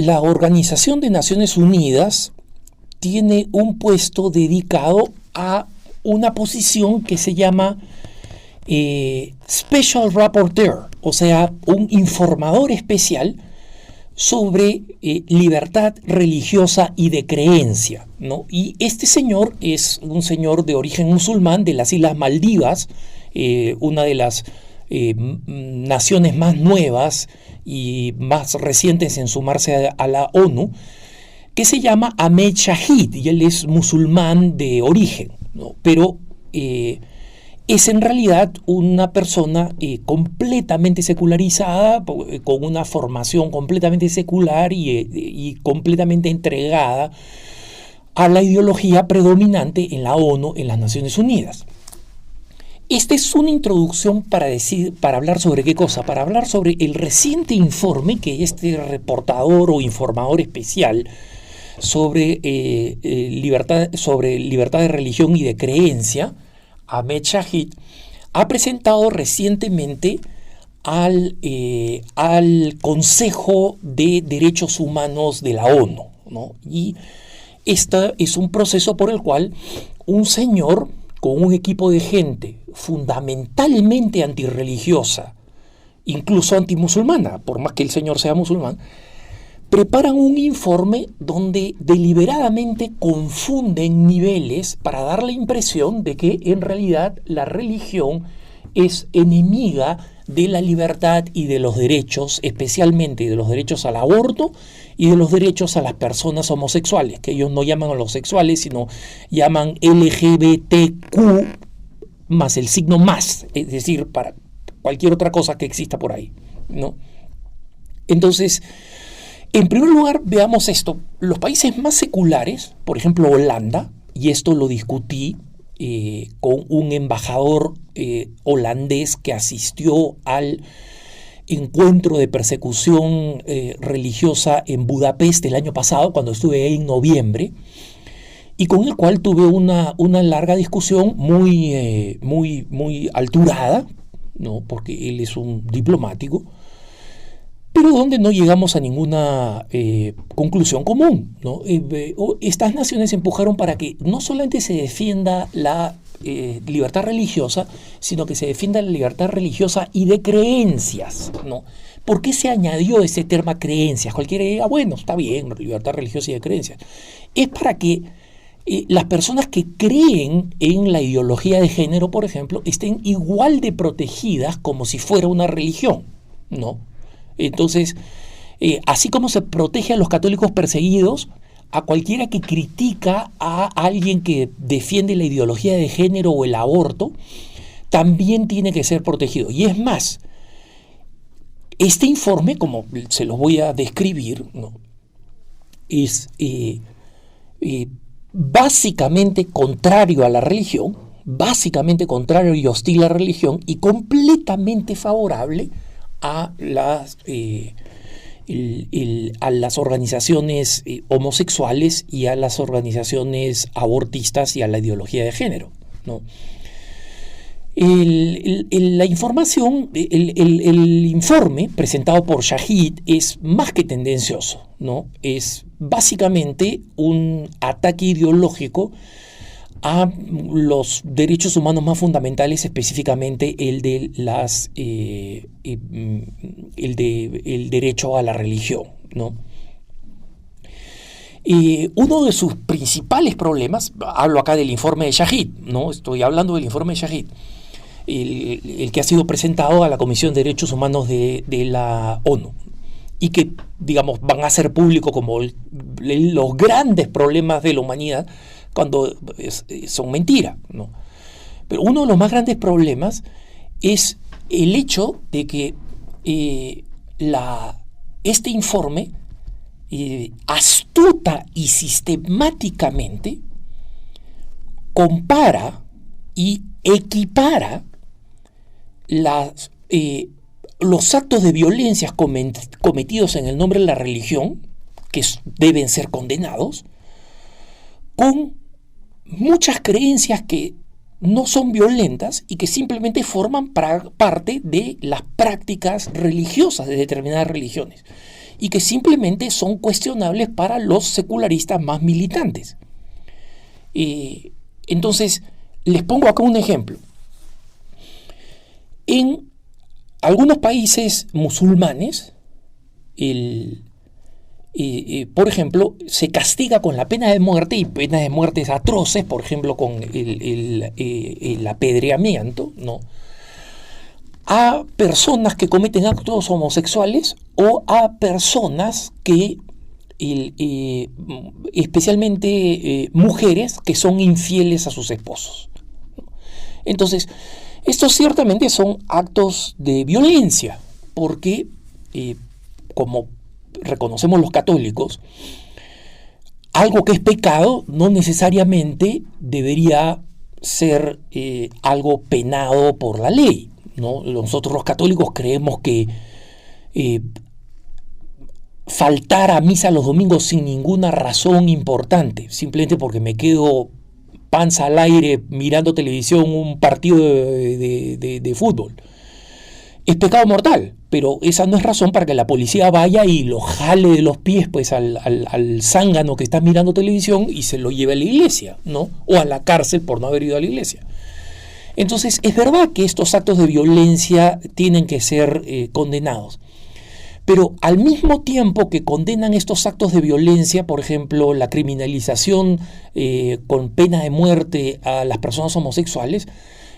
la Organización de Naciones Unidas tiene un puesto dedicado a una posición que se llama Special Rapporteur, o sea, un informador especial sobre libertad religiosa y de creencia, ¿no? Y este señor es un señor de origen musulmán de las Islas Maldivas, una de las naciones más nuevas y más recientes en sumarse a la ONU, que se llama Ahmed Shahid, y él es musulmán de origen, ¿no? Pero es en realidad una persona completamente secularizada, con una formación completamente secular y completamente entregada a la ideología predominante en la ONU, en las Naciones Unidas. Esta es una introducción para hablar sobre qué cosa, para hablar sobre el reciente informe que este reportador o informador especial sobre libertad de religión y de creencia, Ahmed Shahid, ha presentado recientemente al Consejo de Derechos Humanos de la ONU, ¿no? Y este es un proceso por el cual un señor con un equipo de gente fundamentalmente antirreligiosa, incluso antimusulmana, por más que el señor sea musulmán, preparan un informe donde deliberadamente confunden niveles para dar la impresión de que en realidad la religión es enemiga de la libertad y de los derechos, especialmente de los derechos al aborto y de los derechos a las personas homosexuales, que ellos no llaman homosexuales, sino llaman LGBTQ más el signo más, es decir, para cualquier otra cosa que exista por ahí, ¿no? Entonces, en primer lugar, veamos esto. Los países más seculares, por ejemplo Holanda, y esto lo discutí con un embajador holandés que asistió al encuentro de persecución religiosa en Budapest el año pasado, cuando estuve ahí en noviembre, y con el cual tuve una larga discusión muy alturada, ¿no? Porque él es un diplomático, pero donde no llegamos a ninguna conclusión común, ¿no? Estas naciones empujaron para que no solamente se defienda la libertad religiosa, sino que se defienda la libertad religiosa y de creencias, ¿no? ¿Por qué se añadió ese término creencias? Cualquiera diga, bueno, está bien, libertad religiosa y de creencias. Es para que las personas que creen en la ideología de género, por ejemplo, estén igual de protegidas como si fuera una religión, ¿no? Entonces, así como se protege a los católicos perseguidos, a cualquiera que critica a alguien que defiende la ideología de género o el aborto, también tiene que ser protegido. Y es más, este informe, como se los voy a describir, ¿no? Es básicamente contrario a la religión, básicamente contrario y hostil a la religión, y completamente favorable a las organizaciones homosexuales y a las organizaciones abortistas y a la ideología de género, ¿no? La información, el informe presentado por Shahid es más que tendencioso, ¿no? Es básicamente un ataque ideológico a los derechos humanos más fundamentales, específicamente el derecho a la religión, ¿no? Uno de sus principales problemas, hablo acá del informe de Shahid, ¿no? Estoy hablando del informe de Shahid, el que ha sido presentado a la Comisión de Derechos Humanos de la ONU, y que, digamos, van a ser público como los grandes problemas de la humanidad, cuando son mentira, ¿no? Pero uno de los más grandes problemas es el hecho de que este informe astuta y sistemáticamente compara y equipara los actos de violencia cometidos en el nombre de la religión, que deben ser condenados, con muchas creencias que no son violentas y que simplemente forman parte de las prácticas religiosas de determinadas religiones. y que simplemente son cuestionables para los secularistas más militantes. Entonces, les pongo acá un ejemplo. En algunos países musulmanes, por ejemplo, se castiga con la pena de muerte, y penas de muertes atroces, por ejemplo, con el apedreamiento, ¿no?, a personas que cometen actos homosexuales o a personas que, especialmente mujeres, que son infieles a sus esposos. Entonces, estos ciertamente son actos de violencia, porque, como reconocemos los católicos, algo que es pecado no necesariamente debería ser algo penado por la ley, ¿no? Nosotros los católicos creemos que faltar a misa los domingos sin ninguna razón importante, simplemente porque me quedo panza al aire mirando televisión un partido de fútbol, es pecado mortal, pero esa no es razón para que la policía vaya y lo jale de los pies, pues, al zángano que está mirando televisión y se lo lleve a la iglesia, ¿no? O a la cárcel por no haber ido a la iglesia. Entonces, es verdad que estos actos de violencia tienen que ser condenados, pero al mismo tiempo que condenan estos actos de violencia, por ejemplo, la criminalización con pena de muerte a las personas homosexuales,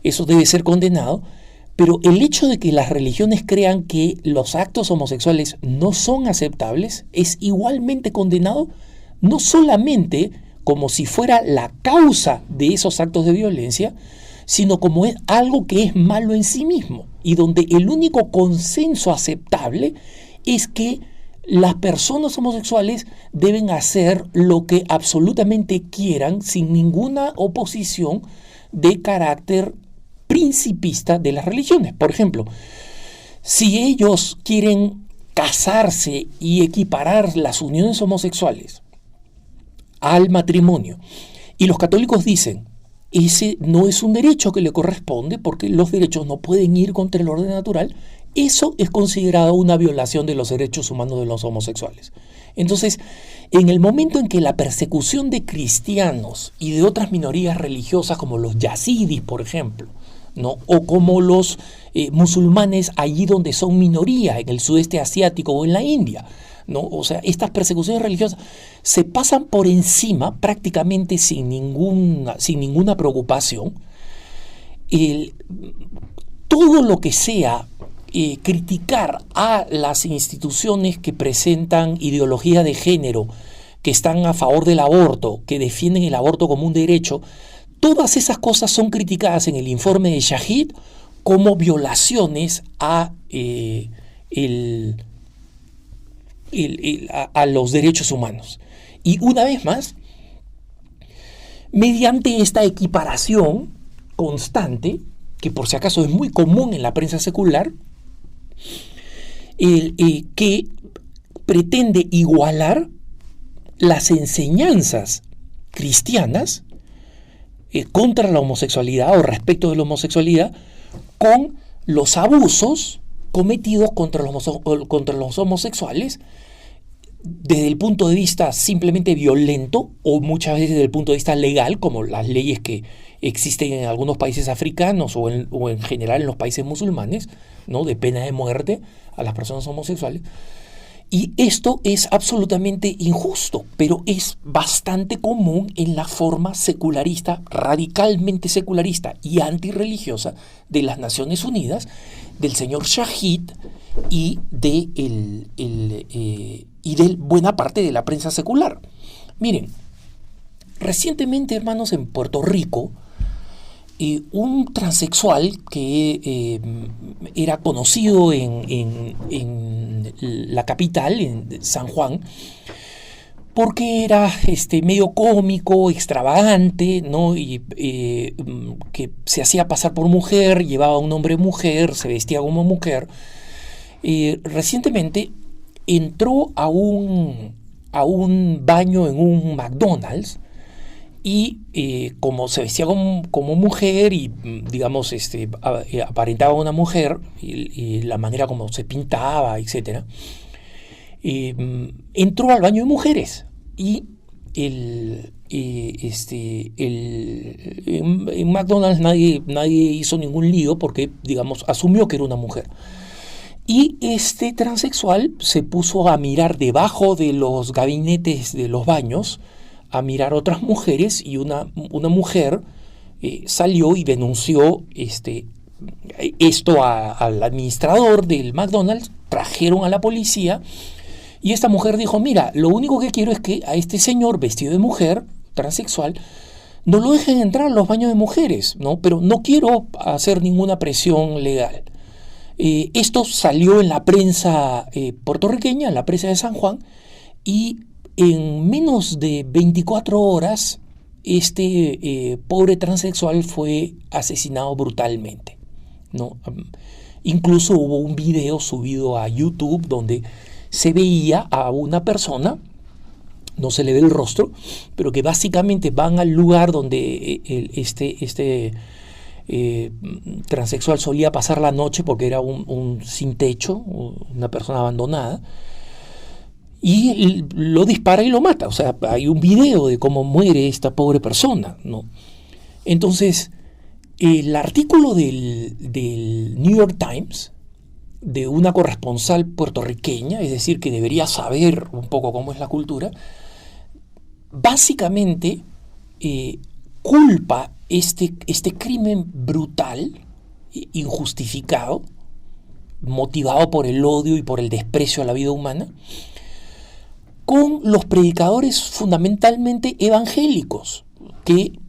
eso debe ser condenado, pero el hecho de que las religiones crean que los actos homosexuales no son aceptables es igualmente condenado, no solamente como si fuera la causa de esos actos de violencia, sino como es algo que es malo en sí mismo, y donde el único consenso aceptable es que las personas homosexuales deben hacer lo que absolutamente quieran sin ninguna oposición de carácter principista de las religiones. Por ejemplo, si ellos quieren casarse y equiparar las uniones homosexuales al matrimonio, y los católicos dicen, ese no es un derecho que le corresponde porque los derechos no pueden ir contra el orden natural, eso es considerado una violación de los derechos humanos de los homosexuales. Entonces, en el momento en que la persecución de cristianos y de otras minorías religiosas como los yazidis, por ejemplo, ¿no?, o como los musulmanes allí donde son minoría, en el sudeste asiático o en la India, ¿no?, o sea, estas persecuciones religiosas se pasan por encima prácticamente sin ninguna preocupación. Todo lo que sea criticar a las instituciones que presentan ideología de género, que están a favor del aborto, que defienden el aborto como un derecho, todas esas cosas son criticadas en el informe de Shahid como violaciones a los derechos humanos. Y una vez más, mediante esta equiparación constante, que por si acaso es muy común en la prensa secular, que pretende igualar las enseñanzas cristianas contra la homosexualidad o respecto de la homosexualidad con los abusos cometidos contra los homosexuales desde el punto de vista simplemente violento o muchas veces desde el punto de vista legal, como las leyes que existen en algunos países africanos o en general en los países musulmanes, ¿no?, de pena de muerte a las personas homosexuales. Y esto es absolutamente injusto, pero es bastante común en la forma secularista, radicalmente secularista y antirreligiosa de las Naciones Unidas, del señor Shahid y de buena parte de la prensa secular. Miren, recientemente, hermanos, en Puerto Rico, un transexual que era conocido en la capital, en San Juan, porque era medio cómico, extravagante, ¿no?, y que se hacía pasar por mujer, llevaba un nombre mujer, se vestía como mujer. Recientemente entró a un baño en un McDonald's y como se vestía como mujer y digamos aparentaba una mujer y la manera como se pintaba, etcétera, entró al baño de mujeres y en McDonald's nadie hizo ningún lío porque, digamos, asumió que era una mujer. Y este transexual se puso a mirar debajo de los gabinetes de los baños, a mirar otras mujeres, y una mujer salió y denunció esto al administrador del McDonald's. Trajeron a la policía y esta mujer dijo: mira, lo único que quiero es que a este señor vestido de mujer, transexual, no lo dejen entrar a los baños de mujeres, ¿no? Pero no quiero hacer ninguna presión legal. Esto salió en la prensa puertorriqueña, en la prensa de San Juan, y en menos de 24 horas pobre transexual fue asesinado brutalmente, ¿no? Incluso hubo un video subido a YouTube donde se veía a una persona, no se le ve el rostro, pero que básicamente van al lugar donde transexual solía pasar la noche, porque era un sin techo, una persona abandonada, y lo dispara y lo mata. O sea, hay un video de cómo muere esta pobre persona, ¿no? Entonces, el artículo del New York Times, de una corresponsal puertorriqueña, es decir, que debería saber un poco cómo es la cultura, básicamente culpa este crimen brutal, injustificado, motivado por el odio y por el desprecio a la vida humana, con los predicadores fundamentalmente evangélicos, que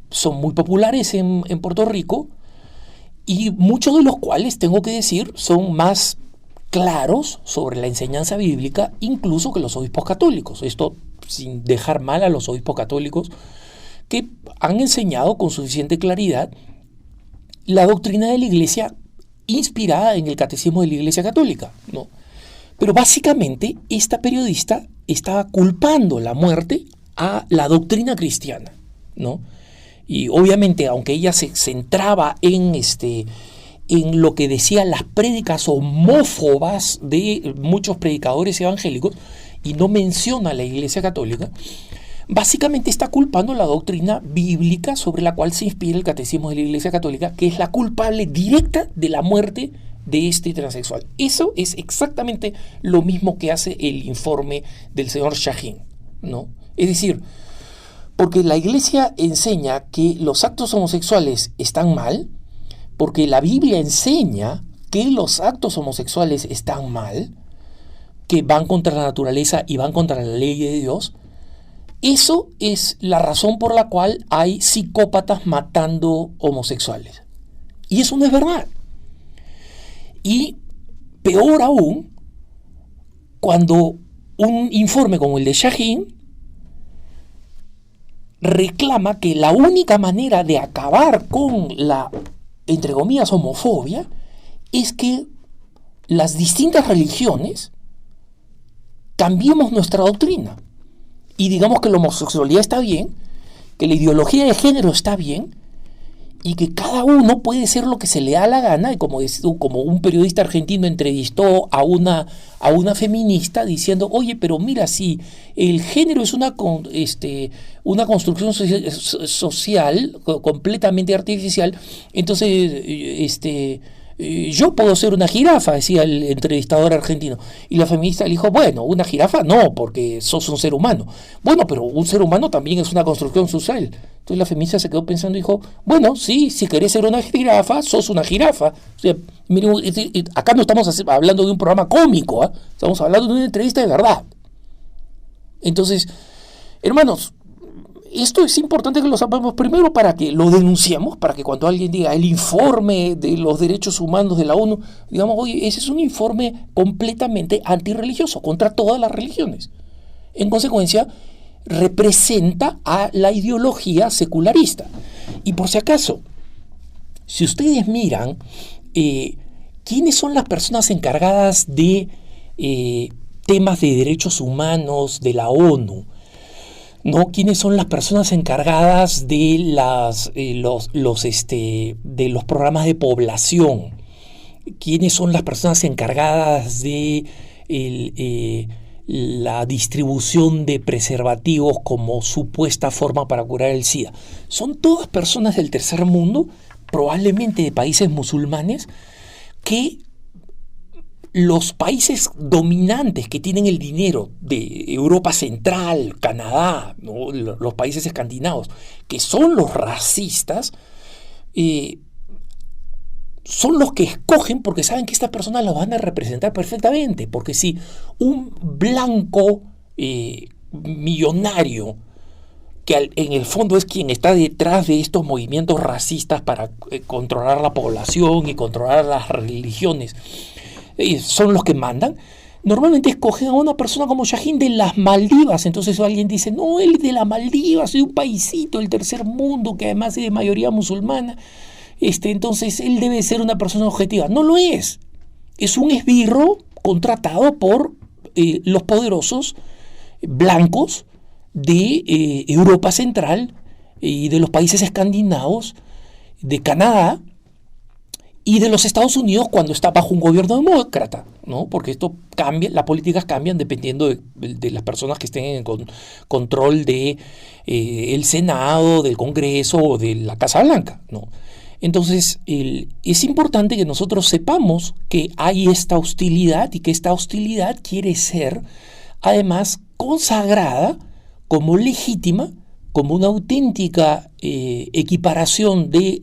son muy populares en Puerto Rico, y muchos de los cuales, tengo que decir, son más claros sobre la enseñanza bíblica incluso que los obispos católicos. Esto sin dejar mal a los obispos católicos, que han enseñado con suficiente claridad la doctrina de la Iglesia inspirada en el catecismo de la Iglesia Católica, ¿no? Pero básicamente esta periodista estaba culpando la muerte a la doctrina cristiana, ¿no? Y obviamente, aunque ella se centraba en lo que decían las prédicas homófobas de muchos predicadores evangélicos, y no menciona a la Iglesia Católica, básicamente está culpando la doctrina bíblica sobre la cual se inspira el catecismo de la Iglesia Católica, que es la culpable directa de la muerte de este transexual. Eso es exactamente lo mismo que hace el informe del señor Shaheen, ¿no? Es decir, porque la Iglesia enseña que los actos homosexuales están mal, porque la Biblia enseña que los actos homosexuales están mal, que van contra la naturaleza y van contra la ley de Dios. Eso es la razón por la cual hay psicópatas matando homosexuales. Y eso no es verdad. Y peor aún, cuando un informe como el de Shaheen reclama que la única manera de acabar con la, entre comillas, homofobia, es que las distintas religiones cambiemos nuestra doctrina y digamos que la homosexualidad está bien, que la ideología de género está bien, y que cada uno puede ser lo que se le da la gana. Y como un periodista argentino entrevistó a una feminista diciendo: oye, pero mira, si el género es una construcción social completamente artificial, entonces yo puedo ser una jirafa, decía el entrevistador argentino. Y la feminista le dijo: bueno, una jirafa no, porque sos un ser humano. Bueno, pero un ser humano también es una construcción social. Entonces la feminista se quedó pensando y dijo: bueno, sí, si querés ser una jirafa, sos una jirafa. O sea, miren, acá no estamos hablando de un programa cómico, ¿eh? Estamos hablando de una entrevista de verdad. Entonces, hermanos, esto es importante que lo sepamos primero, para que lo denunciemos, para que cuando alguien diga el informe de los derechos humanos de la ONU, digamos: oye, ese es un informe completamente antirreligioso, contra todas las religiones. En consecuencia, representa a la ideología secularista. Y por si acaso, si ustedes miran quiénes son las personas encargadas de temas de derechos humanos de la ONU, ¿no? ¿Quiénes son las personas encargadas de de los programas de población? ¿Quiénes son las personas encargadas de la distribución de preservativos como supuesta forma para curar el SIDA. Son todas personas del tercer mundo, probablemente de países musulmanes, que los países dominantes que tienen el dinero de Europa Central, Canadá, ¿no?, los países escandinavos, que son los racistas, son los que escogen porque saben que estas personas las van a representar perfectamente. Porque si un blanco millonario, que en el fondo es quien está detrás de estos movimientos racistas para controlar la población y controlar las religiones, son los que mandan, normalmente escogen a una persona como Shaheen de las Maldivas. Entonces alguien dice, no, él es de las Maldivas, de un paisito del tercer mundo que además es de mayoría musulmana, entonces él debe ser una persona objetiva. No lo es. Es un esbirro contratado por los poderosos blancos de Europa Central y de los países escandinavos, de Canadá y de los Estados Unidos cuando está bajo un gobierno demócrata, ¿no? Porque esto cambia, las políticas cambian dependiendo de las personas que estén en control de el Senado, del Congreso o de la Casa Blanca, ¿no? Entonces, es importante que nosotros sepamos que hay esta hostilidad y que esta hostilidad quiere ser, además, consagrada como legítima, como una auténtica equiparación de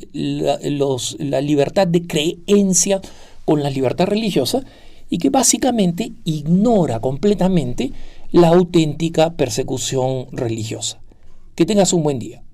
la libertad de creencia con la libertad religiosa, y que básicamente ignora completamente la auténtica persecución religiosa. Que tengas un buen día.